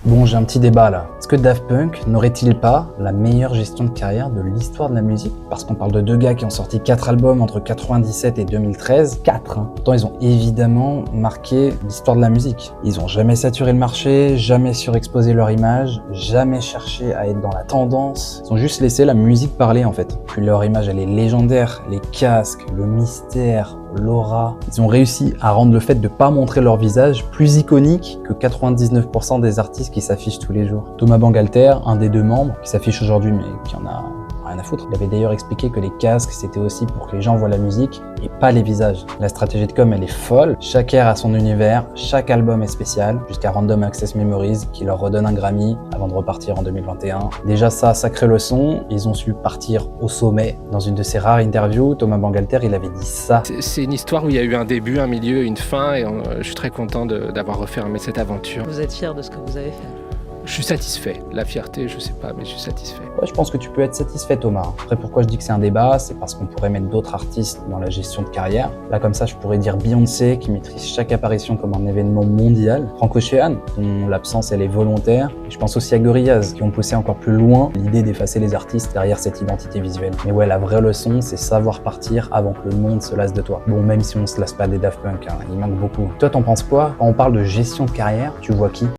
Bon, j'ai un petit débat là. Est-ce que Daft Punk n'aurait-il pas la meilleure gestion de carrière de l'histoire de la musique? Parce qu'on parle de deux gars qui ont sorti 4 albums entre 97 et 2013. 4, hein. Pourtant, ils ont évidemment marqué l'histoire de la musique. Ils ont jamais saturé le marché, jamais surexposé leur image, jamais cherché à être dans la tendance. Ils ont juste laissé la musique parler en fait. Puis leur image, elle est légendaire. Les casques, le mystère, l'aura. Ils ont réussi à rendre le fait de pas montrer leur visage plus iconique que 99% des artistes qui s'affichent tous les jours. Thomas Bangalter, un des deux membres, qui s'affiche aujourd'hui mais qui en a rien à foutre, il avait d'ailleurs expliqué que les casques c'était aussi pour que les gens voient la musique et pas les visages. La stratégie de com elle est folle, chaque air a son univers, chaque album est spécial, jusqu'à Random Access Memories qui leur redonne un Grammy avant de repartir en 2021. Déjà ça, sacrée leçon, ils ont su partir au sommet. Dans une de ses rares interviews, Thomas Bangalter il avait dit ça. C'est une histoire où il y a eu un début, un milieu, une fin et je suis très content d'avoir refermé cette aventure. Vous êtes fier de ce que vous avez fait? Je suis satisfait. La fierté, je sais pas, mais je suis satisfait. Ouais, je pense que tu peux être satisfait, Thomas. Après, pourquoi je dis que c'est un débat, c'est parce qu'on pourrait mettre d'autres artistes dans la gestion de carrière. Là, comme ça, je pourrais dire Beyoncé, qui maîtrise chaque apparition comme un événement mondial. Frank Ocean, dont l'absence, elle est volontaire. Et je pense aussi à Gorillaz, qui ont poussé encore plus loin l'idée d'effacer les artistes derrière cette identité visuelle. Mais ouais, la vraie leçon, c'est savoir partir avant que le monde se lasse de toi. Bon, même si on se lasse pas des Daft Punk, hein, il manque beaucoup. Toi, t'en penses quoi? Quand on parle de gestion de carrière, tu vois qui?